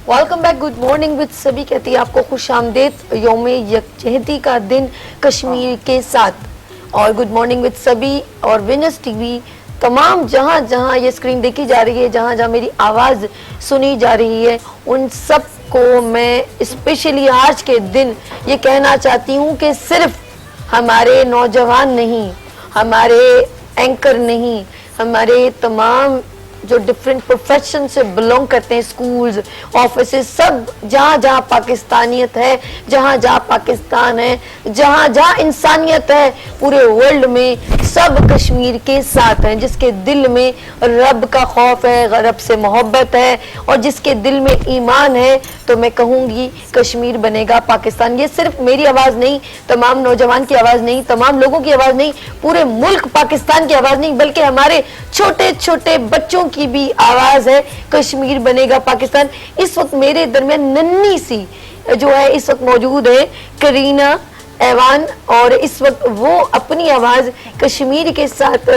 Welcome back, good morning with सभी कहती है आपको खुश आमदेद यौम यकजहती का दिन कश्मीर के साथ। और गुड मॉर्निंग विद सभी और विनर्स टीवी तमाम जहाँ जहाँ ये स्क्रीन देखी जा रही है, जहाँ जहाँ मेरी आवाज़ सुनी जा रही है, उन सब को मैं स्पेशली आज के दिन ये कहना चाहती हूँ कि सिर्फ हमारे नौजवान नहीं, हमारे एंकर नहीं, हमारे तमाम जो डिफरेंट प्रोफेशन से बिलोंग करते हैं, स्कूल्स, ऑफिसेस, सब जहाँ जहाँ पाकिस्तानियत है, जहाँ जहाँ पाकिस्तान है, जहाँ जहाँ इंसानियत है पूरे वर्ल्ड में, सब कश्मीर के साथ हैं। जिसके दिल में रब का खौफ है, रब से मोहब्बत है और जिसके दिल में ईमान है, तो मैं कहूँगी कश्मीर बनेगा पाकिस्तान। ये सिर्फ मेरी आवाज़ नहीं, तमाम नौजवान की आवाज़ नहीं, तमाम लोगों की आवाज़ नहीं, पूरे मुल्क पाकिस्तान की आवाज़ नहीं, बल्कि हमारे छोटे छोटे बच्चों की भी आवाज़ है, कश्मीर बनेगा पाकिस्तान। इस वक्त मेरे दरमियान नन्ही सी जो है इस वक्त मौजूद है करीना ऐवान, और इस वक्त वो अपनी आवाज़ कश्मीर के साथ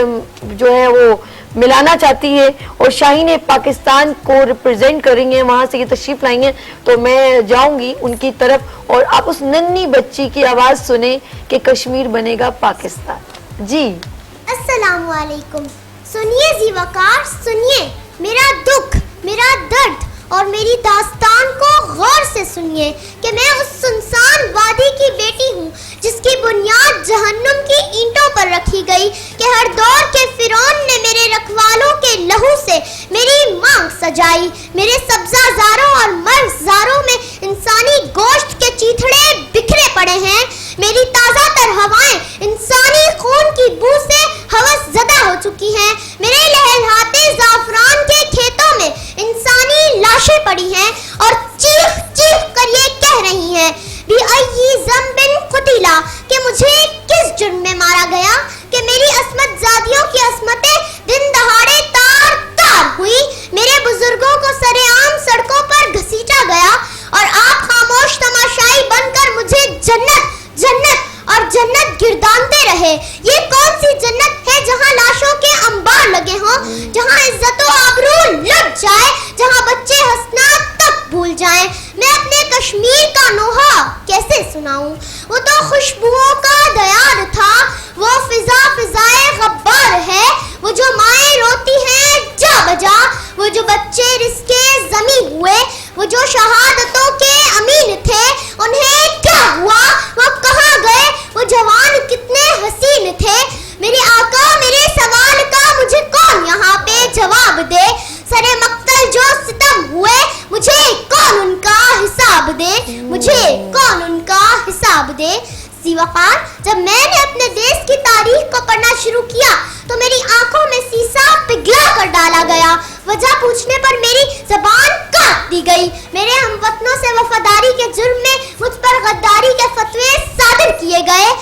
जो है वो मिलाना चाहती है और शाहीन पाकिस्तान को रिप्रेजेंट करेंगे, वहाँ से ये तशरीफ लाएंगे। तो मैं जाऊंगी उनकी तरफ और आप उस नन्ही बच्ची की आवाज़ सुने कि कश्मीर बनेगा पाकिस्तान। जी अस्सलाम वालेकुम। सुनिए जी वकार, सुनिए मेरा दुख, मेरा दर्द और मेरी दास्तान को गौर से सुनिए कि मैं उस सुनसान वादी की बेटी हूँ जिसकी बुनियाद जहन्नुम की ईंटों पर रखी गई कि हर दौर के फिरौन ने मेरे रखवालों के लहू से मेरी मांग सजाई। मेरे सब्जाजारों और मर्ज़ारों में इंसानी गोश्त के चीथड़े बिखरे पड़े हैं। मेरी ताज़ा तर हवाएं इंसानी खून की बू से हवस ज़दा हो चुकी हैं। मेरे लहलहाते ज़ाफ़रान के खेतों में इंसानी लाशें पड़ी हैं और चीख चीख कर ये कह रही हैं भी अय्यी ज़म्बिन क़ुतिला कि मुझे किस जुर्म में मारा गया, कि मेरी अस्मत ज़ादियों की अस्मतें दिन दहाड़े तार तार हुई। मेरे बुजुर्गों को सरेआम सड़कों पर घसीटा गया और आप खामोश तमाशाई बनकर मुझे जन्नत जन्नत और जन्नत गिरदानते रहे। ये कौन सी जन्नत है जहाँ लाशों के अंबार लगे हों, जहाँ इज्जत व आबरू लुट जाए, जहाँ बच्चे हंसना तक भूल जाएं। मैं अपने कश्मीर का नोहा कैसे सुनाऊं? वो तो खुशबुओं का दयार था, वो फिजा फिजाए गब्बार है, वो जो माएँ रोती हैं जा बजा, वो जो बच्चे रिस्के जमी हुए, वो जो शहादतों के अमीन थे, उन्हें क्या हुआ? वो कहाँ गए? वो जवान कितने हसीन थे। मेरे आका, मेरे सवाल का मुझे कौन यहाँ पे जवाब दे? सरे मक्तल जो सितम हुए, मुझे कौन उनका हिसाब दे? मुझे कौन उनका हिसाब दे? वकार, जब मैंने अपने देश की तारीख को पढ़ना शुरू किया तो मेरी आंखों में सीसा पिघला कर डाला गया। वजह पूछने पर मेरी ज़बान काट दी गई। मेरे हमवतनों से वफादारी के जुर्म में मुझ पर गद्दारी के फतवे सादिर किए गए।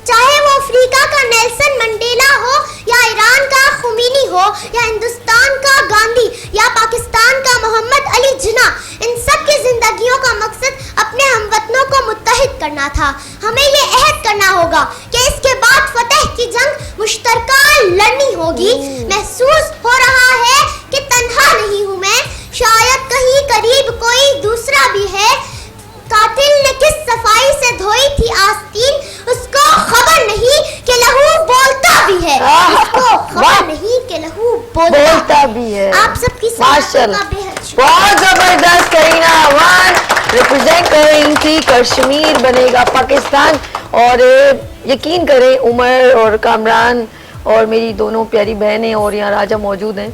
चाहे वो अफ्रीका का नेल्सन मंडेला हो या ईरान का खुमीनी हो या हिंदुस्तान का गांधी या पाकिस्तान का मोहम्मद अली जिन्ना, इन सब की जिंदगियों का मकसद अपने हमवतनों को मुत्तहिद करना था। हमें ये अहद करना होगा कि इसके बाद फतह की जंग मुश्तरका लड़नी होगी। महसूस हो रहा है कि तन्हा नहीं हूँ मैं, शायद कहीं करीब कोई दूसरा भी है। कातिल ने किस सफाई से धोई थी आस्तीन, उसको खबर नहीं कि लहू बोलता भी है, उसको खबर नहीं कि लहू बोलता भी है। आप सबकी माशाल्लाह, बहुत जबरदस्त करीना ऐवान रिप्रेजेंट कर रही थी कश्मीर बनेगा पाकिस्तान। और यकीन करें उमर और कामरान और मेरी दोनों प्यारी बहनें और यहाँ राजा मौजूद हैं,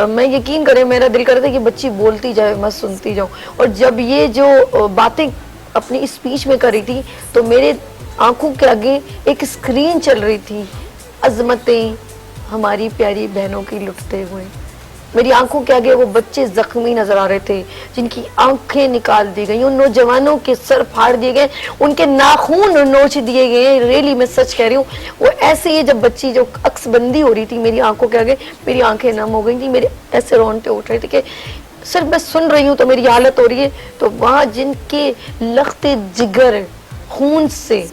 मैं यकीन करें मेरा दिल करता है कि बच्ची बोलती जाए, मैं सुनती जाऊँ। और जब ये जो बातें अपनी स्पीच में कर रही थी तो मेरे आंखों के आगे एक स्क्रीन चल रही थी, अजमतें हमारी प्यारी बहनों की लुटते हुए। मेरी आंखों के आगे वो बच्चे जख्मी नजर आ रहे थे जिनकी आंखें निकाल दी गई, उन नौजवानों के सर फाड़ दिए गए, उनके नाखून नोच दिए गए। रियली मैं सच कह रही हूँ। वो ऐसे ही जब बच्ची जो अक्सबंदी हो रही थी मेरी आंखों के आगे, मेरी आंखें नम हो गई थी, मेरे ऐसे रोंगटे उठ रहे थे कि सिर्फ मैं सुन रही हूँ तो मेरी हालत हो रही है। तो वहाँ जिनके लखते जिगर खून से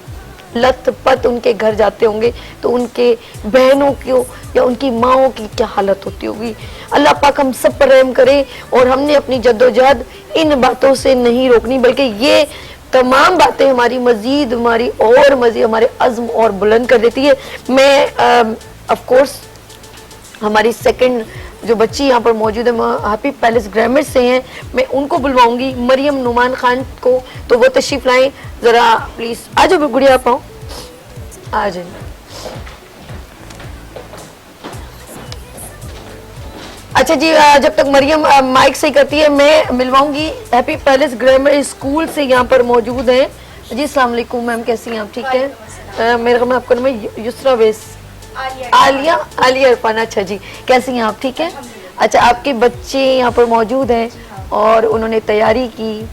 लत पत उनके घर जाते होंगे तो उनके बहनों की या उनकी माओं की क्या हालत होती होगी। अल्लाह पाक हम सब पर रहम करे और हमने अपनी जद्दोजहद इन बातों से नहीं रोकनी, बल्कि ये तमाम बातें हमारी मजीद हमारे अज़्म और बुलंद कर देती है। मैं ऑफ कोर्स हमारी सेकंड जो बच्ची यहाँ पर मौजूद है हैप्पी पैलेस ग्रामर से हैं, मैं उनको बुलवाऊंगी, मरियम नुमान खान को, तो वो तशरीफ लाएं जरा प्लीज। आ जाओ गुड़िया, आप आओ, आ जाए। अच्छा जी, जब तक मरियम माइक सही करती है मैं मिलवाऊंगी हैप्पी पैलेस ग्रामर स्कूल से यहाँ पर मौजूद हैं जी। अस्सलाम वालेकुम मैम, कैसी हैं आप? ठीक है, मेरा मैं आपका नाम है युसरा वेस, आलिया इरफान। अच्छा जी, कैसी हैं आप? ठीक है। अच्छा, आपके बच्चे यहाँ पर मौजूद हैं और उन्होंने तैयारी की,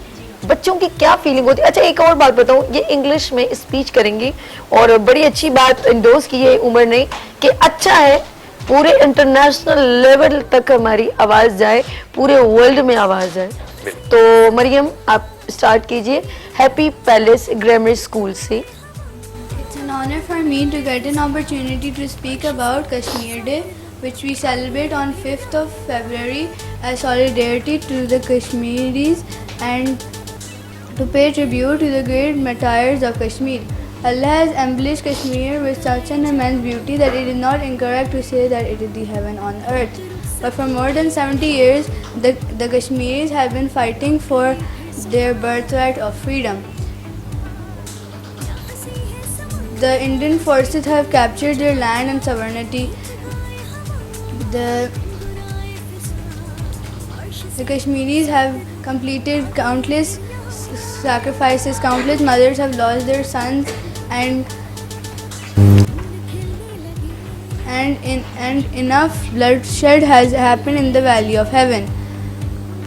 बच्चों की क्या फीलिंग होती है? अच्छा, एक और बात बताऊं, ये इंग्लिश में स्पीच करेंगे और बड़ी अच्छी बात इंडोर्स की है उमर ने कि अच्छा है पूरे इंटरनेशनल लेवल तक हमारी आवाज जाए, पूरे वर्ल्ड में आवाज जाए। तो मरियम आप स्टार्ट कीजिए हैप्पी पैलेस ग्रामर स्कूल से। It's an honor for me to get an opportunity to speak about Kashmir Day, which we celebrate on 5th of February as solidarity to the Kashmiris and to pay tribute to the great martyrs of Kashmir. Allah has embellished Kashmir with such an immense beauty that it is not incorrect to say that it is the heaven on earth. But for more than 70 years, the Kashmiris have been fighting for their birthright of freedom. The Indian forces have captured their land and sovereignty. The Kashmiris have completed countless sacrifices. Countless mothers have lost their sons, and enough bloodshed has happened in the Valley of Heaven.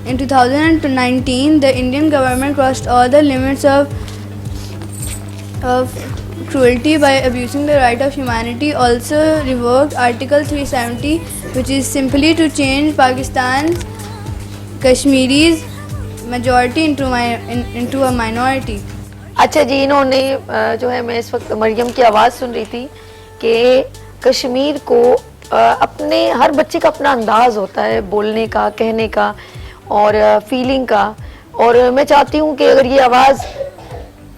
In 2019, the Indian government crossed all the limits of cruelty by abusing the right of humanity. Also revoked Article 370, which is simply to change Pakistan's Kashmiris majority into a minority. अच्छा जी, इन्होंने जो है, मैं इस वक्त मरियम की आवाज़ सुन रही थी कि कश्मीर को अपने हर बच्चे का अपना अंदाज़ होता है बोलने का, कहने का और फीलिंग का, और मैं चाहती हूँ कि अगर ये आवाज़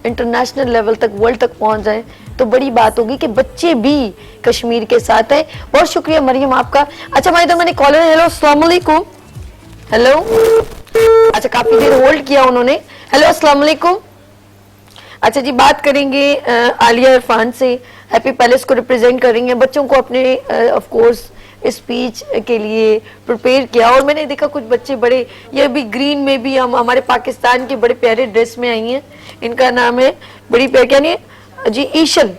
इंटरनेशनल लेवल तक, वर्ल्ड तक पहुँच जाए तो बड़ी बात होगी कि बच्चे भी कश्मीर के साथ हैं। बहुत शुक्रिया मरियम आपका। अच्छा, हमारे इधर मैंने कॉलर, हेलो अस्सलाम वालेकुम। हेलो, अच्छा काफ़ी देर होल्ड किया उन्होंने। हेलो अस्सलाम वालेकुम। अच्छा जी, बात करेंगे आलिया इरफान से, हैप्पी पैलेस को रिप्रेजेंट करेंगे, बच्चों को अपने ऑफ कोर्स स्पीच के लिए प्रिपेयर किया। और मैंने देखा कुछ बच्चे बड़े, ये भी ग्रीन में भी हम हमारे पाकिस्तान के बड़े प्यारे ड्रेस में आई हैं। इनका नाम है बड़ी प्यार, क्या नहीं जी, इशाल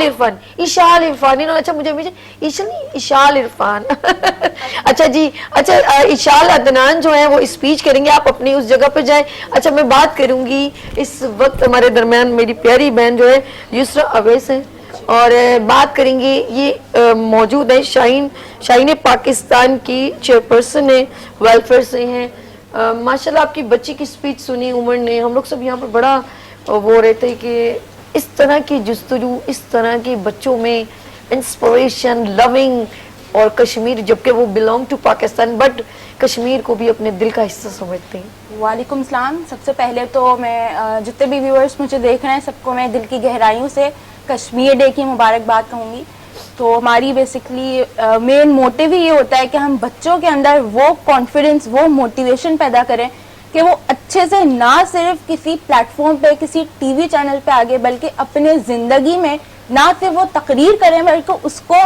इरफान, इन्होंने, अच्छा मुझे ईशल नहीं, इशाल इरफान। अच्छा जी, अच्छा इशाल अदनान जो है वो स्पीच करेंगे, आप अपनी उस जगह पे जाएं। अच्छा, मैं बात करूंगी इस वक्त हमारे दरमियान मेरी प्यारी बहन जो है युसरा अवैस है, और बात करेंगे ये मौजूद है शाहीन पाकिस्तान की चेयरपर्सन है, वेलफेयर से हैं। माशाल्लाह आपकी बच्ची की स्पीच सुनी उमर ने, हम लोग सब यहाँ पर बड़ा वो रहते कि इस तरह की जुस्तजू, इस तरह के बच्चों में इंस्पिरेशन, लविंग, और कश्मीर जबकि वो belong to Pakistan but Kashmir को भी अपने दिल का हिस्सा समझते हैं। वालेकुम सलाम। सबसे पहले तो मैं जितने भी व्यूअर्स मुझे देख रहे हैं सबको मैं दिल की गहराइयों से कश्मीर डे की मुबारकबाद कहूँगी। तो हमारी बेसिकली मेन मोटिव ही ये होता है कि हम बच्चों के अंदर वो कॉन्फिडेंस, वो मोटिवेशन पैदा करें कि वो अच्छे से ना सिर्फ किसी प्लेटफॉर्म पे, किसी टीवी चैनल पे आगे, बल्कि अपने ज़िंदगी में ना सिर्फ वो तकरीर करें बल्कि उसको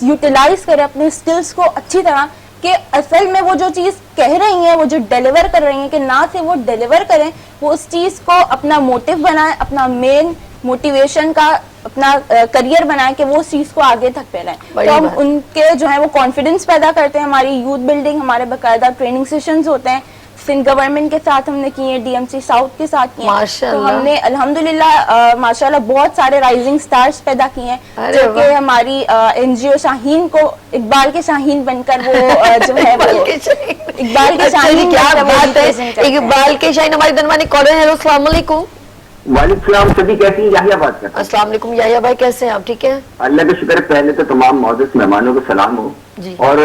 यूटिलाइज करें, अपने स्किल्स को अच्छी तरह, कि असल में वो जो चीज़ कह रही हैं, वो जो डिलीवर कर रही हैं, कि ना सिर्फ वो डिलीवर करें, वो उस चीज़ को अपना मोटिव बनाएं, अपना मेन मोटिवेशन का अपना करियर बनाएं कि वो उस चीज़ को आगे तक फैलाएं। तो हम उनके जो है वो कॉन्फिडेंस पैदा करते हैं। हमारी यूथ बिल्डिंग, हमारे बाकायदा ट्रेनिंग सेशंस होते हैं, सिंध गवर्नमेंट के साथ हमने किए, डीएमसी साउथ के साथ किए। तो हमने अल्हम्दुलिल्लाह माशाल्लाह बहुत सारे राइजिंग स्टार्स पैदा किए हैं, जो कि हमारी एनजीओ शाहीन को इकबाल के शाहीन बनकर वो जो है इकबाल के शाहीन, क्या बात है, इकबाल के शाहीन। हमारे दरमियान कॉलर है, हेलो अस्सलाम वालेकुम। वालेकुम सलाम, सभी कैसी हैं? याहिया बात करता हूँ। अस्सलाम वालेकुम याहिया भाई, कैसे हैं आप? ठीक है अल्लाह का शुक्र है। पहले तो तमाम मौजूद मेहमानों को सलाम हो। जी। और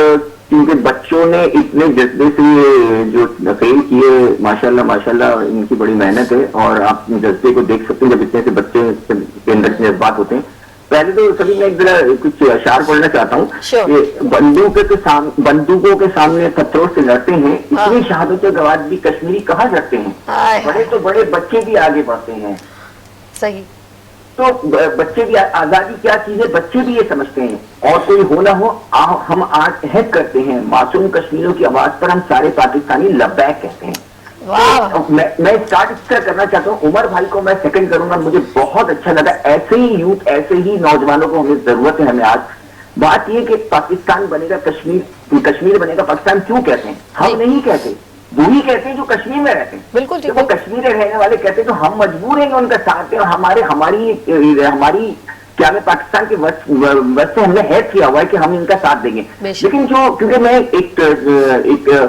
क्योंकि बच्चों ने इतने जज्बे से ये जो फेल किए, माशाल्लाह माशाल्लाह, इनकी बड़ी मेहनत है। और आप जज्बे को देख सकते हैं जब इतने से बच्चे के अंदर इतने जज्बात होते हैं। पहले तो सभी मैं एक जरा कुछ अशार पढ़ना चाहता हूँ Sure. कि बंदूकों के सामने पत्थरों से लड़ते हैं, इतनी शहादत गवाह भी कश्मीरी कहा जाते हैं। हाय, बड़े तो बड़े बच्चे भी आगे बढ़ते हैं। सही। तो बच्चे भी, आजादी क्या चीज है बच्चे भी ये समझते हैं। और कोई हो ना हो, हम आज अहद करते हैं, मासूम कश्मीरियों की आवाज पर हम सारे पाकिस्तानी लब्बैक कहते हैं। वाह, तो मैं स्टार्ट इस तरह करना चाहता हूँ। उमर भाई को मैं सेकंड करूंगा, मुझे बहुत अच्छा लगा। ऐसे ही यूथ, ऐसे ही नौजवानों को हमें जरूरत है। हमें आज बात ये कि पाकिस्तान बनेगा कश्मीर बनेगा पाकिस्तान क्यों कहते हैं? हम नहीं कहते, वो ही कहते हैं जो कश्मीर में रहते हैं। बिल्कुल ठीक वो है। कश्मीर में रहने वाले कहते हैं तो हम मजबूर हैं उनका साथ दें। और हमारी क्या में पाकिस्तान के वक्त से हमने हैद किया हुआ है कि हम इनका साथ देंगे। बेशक। लेकिन जो, क्योंकि मैं एक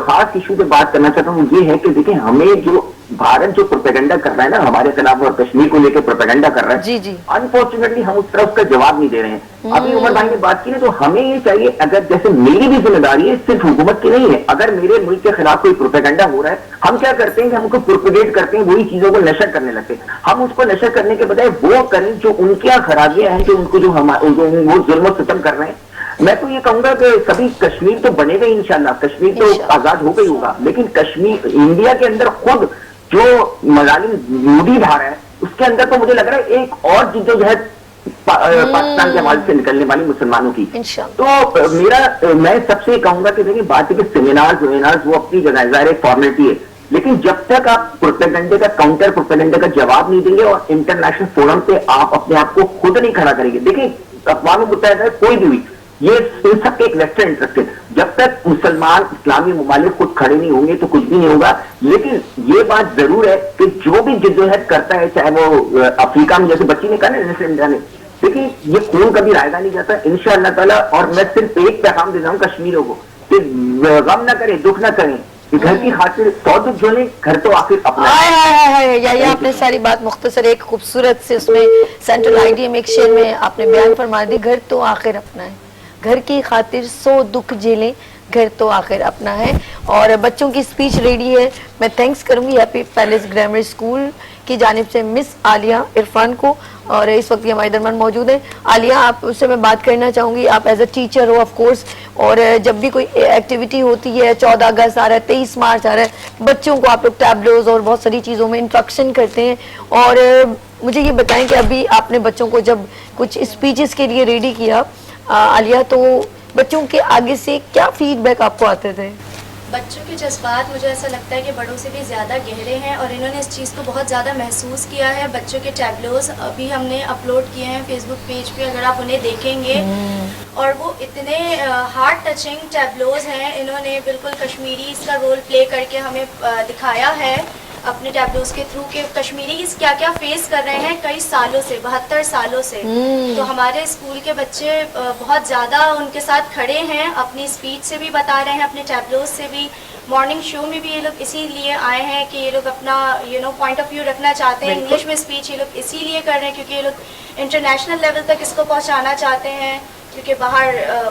खास इशू पे बात करना चाहता हूँ, ये है कि देखिए हमें जो भारत जो प्रोपेगेंडा कर रहा है ना हमारे खिलाफ और कश्मीर को लेकर प्रोपेगेंडा कर रहा है, जी, जी। अनफॉर्चुनेटली हम उस तरह उसका जवाब नहीं दे रहे हैं। अभी उमर भाई ने बात की ना, तो हमें ये चाहिए, अगर जैसे मेरी भी जिम्मेदारी है, सिर्फ हुकूमत की नहीं है, अगर मेरे मुल्क के खिलाफ कोई प्रोपेगेंडा हो रहा है, हम क्या करते हैं कि हमको प्रोपेगेट करते हैं, वही चीजों को नशर करने लगते हैं। हम उसको नशर करने के बजाय वो करें जो उनके यहाँ खराबियां हैं, जो उनको वो जुल्म सितम कर रहे हैं। मैं तो ये कहूंगा कि कभी कश्मीर तो बनेगा इंशाल्लाह, कश्मीर तो आजाद हो गई होगा, लेकिन कश्मीर इंडिया के अंदर खुद जो मजालिम मोदी धारा है, उसके अंदर तो मुझे लग रहा है एक और जिद्दोजहद पाकिस्तान के हवाले से निकलने वाली मुसलमानों की। तो मैं सबसे कहूंगा कि देखिए बात है कि सेमिनार्स वो अपनी जगह ज़ाहिर एक फॉर्मेलिटी है, लेकिन जब तक आप प्रोपेगेंडे का काउंटर प्रोपेगेंडे का जवाब नहीं देंगे और इंटरनेशनल फोरम पे आप अपने आप को खुद नहीं खड़ा करेंगे। देखिए अक़वाम मुत्तहिदा कोई भी हुई, ये इन सबके एक वेस्टर्न इंटरेस्ट है। जब तक मुसलमान इस्लामी ममालिक खुद खड़े नहीं होंगे तो कुछ भी नहीं होगा। लेकिन ये बात जरूर है कि जो भी जिद्दोजहद करता है, चाहे वो अफ्रीका में, जैसे बच्ची ने कहा ना, जैसे इंडिया ने, देखिए ये खून कभी रायगा नहीं जाता इंशाअल्लाह ताला। और मैं सिर्फ एक पैगाम दे रहा हूँ कश्मीरियों को कि गम ना करें, दुख ना करें, कि घर की खातिर 100 दुख झेलें, घर तो आखिर अपना है। या आपने सारी बात मुख्तसर एक खूबसूरत से उसमें सेंट्रल आइडिया में एक शेर में आपने बयान फरमा दी, घर तो आखिर अपना है, घर की खातिर 100 दुख झेलें, घर तो आखिर अपना है। और बच्चों की स्पीच रेडी है। मैं थैंक्स करूंगी हैप्पी पैलेस ग्रामर स्कूल की जानिब से मिस आलिया इरफान को, और इस वक्त हमारे दरमियान मौजूद है। आलिया, आप उससे मैं बात करना चाहूंगी, आप एज अ टीचर हो ऑफ कोर्स, और जब भी कोई एक्टिविटी होती है, 14 अगस्त आ रहा है, 23 मार्च आ रहा है, बच्चों को आप लोग टैबलोज और बहुत सारी चीज़ों में इंस्ट्रक्शन करते हैं। और मुझे ये बताएं कि अभी आपने बच्चों को जब कुछ स्पीचेस के लिए रेडी किया आलिया, तो बच्चों के आगे से क्या फीडबैक आपको आते थे? बच्चों के जज्बात मुझे ऐसा लगता है कि बड़ों से भी ज़्यादा गहरे हैं और इन्होंने इस चीज़ को बहुत ज़्यादा महसूस किया है। बच्चों के टैबलोज अभी हमने अपलोड किए हैं फेसबुक पेज पे, अगर आप उन्हें देखेंगे, और वो इतने हार्ट टचिंग टैबलोज हैं। इन्होंने बिल्कुल कश्मीरी इसका रोल प्ले करके हमें दिखाया है अपने टैबलोज के थ्रू कि कश्मीरी क्या क्या फेस कर रहे हैं कई सालों से, 72 सालों से। तो हमारे स्कूल के बच्चे बहुत ज़्यादा उनके साथ खड़े हैं, अपनी स्पीच से भी बता रहे हैं, अपने टैबलोज से भी। मॉर्निंग शो में भी ये लोग इसीलिए आए हैं कि ये लोग अपना पॉइंट ऑफ व्यू रखना चाहते हैं। इंग्लिश में स्पीच ये लोग इसीलिए कर रहे हैं क्योंकि ये लोग इंटरनेशनल लेवल तक इसको पहुँचाना चाहते हैं, क्योंकि बाहर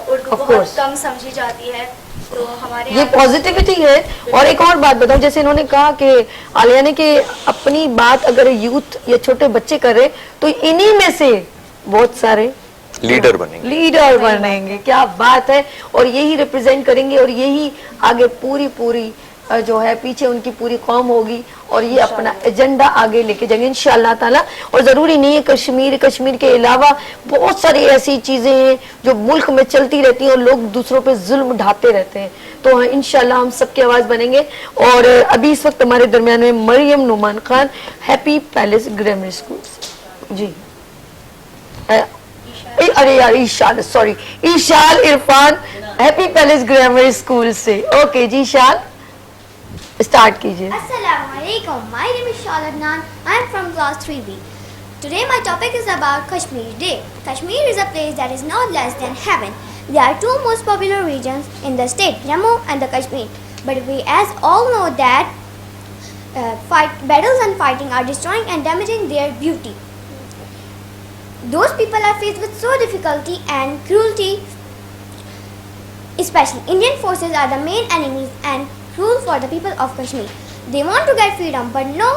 उर्दू बहुत कम समझी जाती है। तो हमारे ये पॉजिटिविटी है। और एक और बात बताऊं, जैसे इन्होंने कहा कि आलिया ने कि अपनी बात अगर यूथ या छोटे बच्चे कर रहे तो इन्हीं में से बहुत सारे लीडर बनेंगे। क्या बात है। और यही रिप्रेजेंट करेंगे और यही आगे पूरी जो है पीछे उनकी पूरी कौम होगी और ये अपना एजेंडा आगे लेके जाएंगे इंशाअल्लाह ताला। और जरूरी नहीं है कश्मीर के अलावा बहुत सारी ऐसी चीजें हैं जो मुल्क में चलती रहती हैं और लोग दूसरों पे जुल्म ढाते रहते हैं। तो इंशाअल्लाह हम सबकी आवाज बनेंगे। और अभी इस वक्त हमारे दरमियान में Maryam Numan Khan, happy palace grammar school ji. अरे यार Eshal Irfan, happy palace grammar school से। ओके जी ईशाल, स्टार्ट कीजिए। Assalamualaikum. My name is Ishal Adnan. I am from class 3B. Today my topic is about Kashmir Day. Kashmir is a place that is not less than heaven. There are two most popular regions in the state, Jammu and the Kashmir. But we as all know that battles and fighting are destroying and damaging their beauty. Those people are faced with so difficulty and cruelty. Especially Indian forces are the main enemies and cruel for the people of Kashmir. They want to get freedom, but no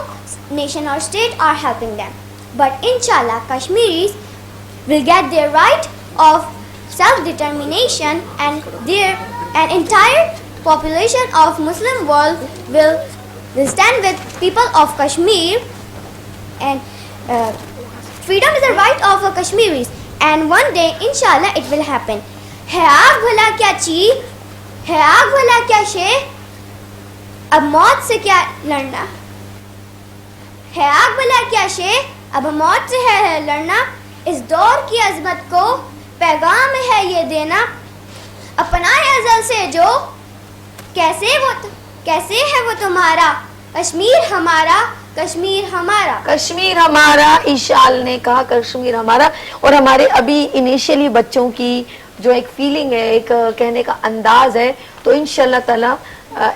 nation or state are helping them. But inshallah, Kashmiris will get their right of self-determination, and their an entire population of Muslim world will stand with people of Kashmir, and freedom is a right of the Kashmiris, and one day inshallah it will happen. ہے آگ بھلا کیا چیز، ہے آگ بھلا کیا شے، اب موت سے کیا لڑنا، ہے آگ بھلا کیا شے، اب موت سے ہے لڑنا، اس دور کی عظمت کو پیغام ہے یہ دینا، اپنا ازل سے جو کیسے ہے وہ تمہارا، کشمیر ہمارا، کشمیر ہمارا، کشمیر ہمارا. ایشال نے کہا کشمیر ہمارا. اور ہمارے ابھی انیشیلی بچوں کی جو ایک فیلنگ ہے، ایک کہنے کا انداز ہے، تو انشاءاللہ تعالی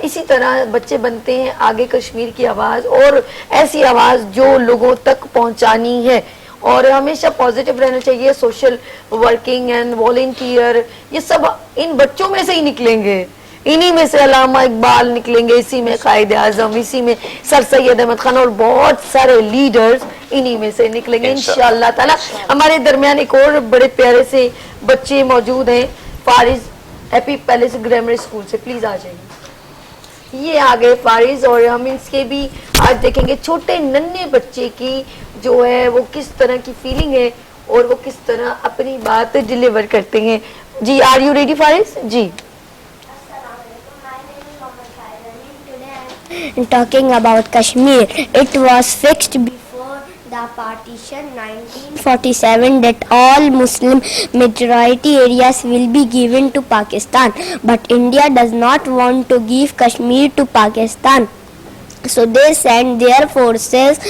اسی طرح بچے بنتے ہیں آگے کشمیر کی آواز، اور ایسی آواز جو لوگوں تک پہنچانی ہے. اور ہمیشہ پازیٹیو رہنا چاہیے. سوشل ورکنگ اینڈ والنٹیئر یہ سب ان بچوں میں سے ہی نکلیں گے، انہی میں سے علامہ اقبال نکلیں گے، اسی میں قائد اعظم، اسی میں سر سید احمد خان اور بہت سارے لیڈرز انہی میں سے نکلیں گے انشاءاللہ تعالی. ہمارے درمیان ایک اور بڑے پیارے سے بچے موجود ہیں، فارز ہیپی پیلس گرامر اسکول سے. پلیز آ جائیں. یہ آگے فارز، اور ہم اس کے بھی آج دیکھیں گے چھوٹے ننھے بچے کی جو ہے وہ کس طرح کی فیلنگ ہے اور وہ کس طرح اپنی بات ڈیلیور کرتے ہیں. جی آر یو ریڈی فارز؟ جی. Talking about Kashmir, it was fixed before the partition 1947 that all Muslim majority areas will be given to Pakistan, but India does not want to give Kashmir to Pakistan, so they sent their forces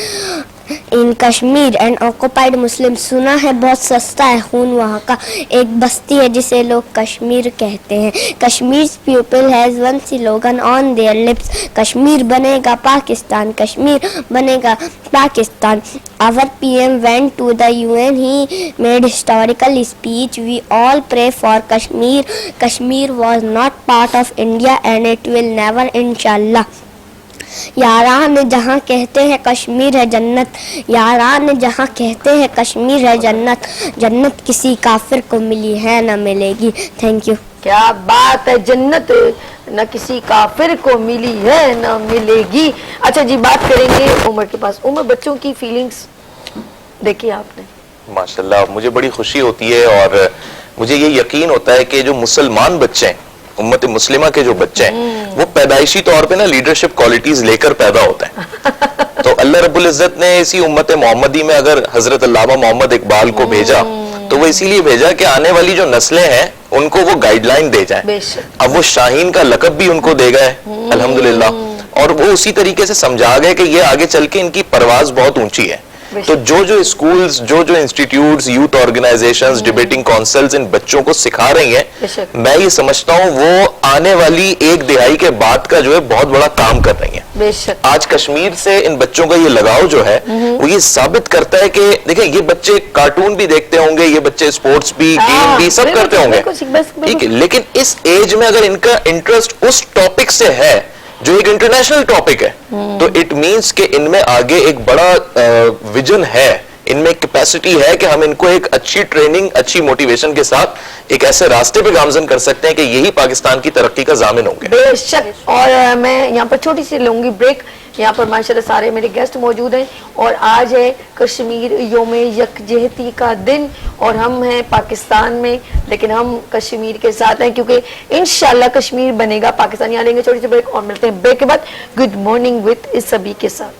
in Kashmir and occupied Muslims. سنا ہے بہت سستا ہے خون وہاں کا. ایک بستی ہے جسے لوگ کشمیر کہتے ہیں. Kashmir's people has one slogan on their lips: Kashmir بنے گا پاکستان، کشمیر بنے گا Pakistan. Our PM went to the UN. He made historical speech. We all pray for Kashmir. Kashmir was not part of India and it will never, inshallah. یاران جہاں کہتے ہیں کشمیر ہے جنت، یاران جہاں کہتے ہیں کشمیر ہے جنت، جنت کسی کافر کو ملی ہے نہ ملے گی. Thank you. کیا بات ہے، جنت نہ کسی کافر کو ملی ہے نہ ملے گی. اچھا جی، بات کریں گے عمر کے پاس. عمر، بچوں کی فیلنگز دیکھی آپ نے؟ ماشاءاللہ مجھے بڑی خوشی ہوتی ہے، اور مجھے یہ یقین ہوتا ہے کہ جو مسلمان بچے ہیں، امت مسلمہ کے جو بچے ہیں، وہ پیدائشی طور پہ نا لیڈرشپ کوالٹیز لے کر پیدا ہوتے ہیں. تو اللہ رب العزت نے اسی امت محمدی میں اگر حضرت علامہ محمد اقبال کو بھیجا تو وہ اسی لیے بھیجا کہ آنے والی جو نسلیں ہیں ان کو وہ گائیڈ لائن دے جائیں. اب وہ شاہین کا لقب بھی ان کو دے گئے الحمدللہ، اور وہ اسی طریقے سے سمجھا گئے کہ یہ آگے چل کے ان کی پرواز بہت اونچی ہے. تو جو اسکولز، جو institutes, youth organisations, debating councils ان بچوں کو سکھا رہی ہیں، میں یہ سمجھتا ہوں وہ آنے والی ایک دہائی کے بعد کا جو ہے بہت بڑا کام کر رہی ہیں. آج کشمیر سے ان بچوں کا یہ لگاؤ جو ہے وہ یہ ثابت کرتا ہے کہ دیکھیں یہ بچے کارٹون بھی دیکھتے ہوں گے، یہ بچے اسپورٹس بھی، گیم بھی سب کرتے ہوں گے، ٹھیک ہے، لیکن اس ایج میں اگر ان کا انٹرسٹ اس ٹاپک سے ہے جو ایک انٹرنیشنل ٹاپک ہے، تو اٹ مینس کہ ان میں آگے ایک بڑا ویژن ہے، ان میں کیپیسٹی ہے کہ ہم ان کو ایک اچھی ٹریننگ، اچھی موٹیویشن کے ساتھ ایک ایسے راستے پہ گامزن کر سکتے ہیں کہ یہی پاکستان کی ترقی کا ضامن ہوں گے. بے شک. اور میں یہاں پر چھوٹی سی لوں گی بریک. یہاں پر ماشاءاللہ سارے میرے گیسٹ موجود ہیں، اور آج ہے کشمیر یوم یکجہتی کا دن، اور ہم ہیں پاکستان میں لیکن ہم کشمیر کے ساتھ ہیں، کیونکہ انشاءاللہ کشمیر بنے گا پاکستان. یہاں لیں گے چھوٹی سی بریک اور ملتے ہیں بریک کے بعد گڈ مارننگ وتھ سبھی کے ساتھ.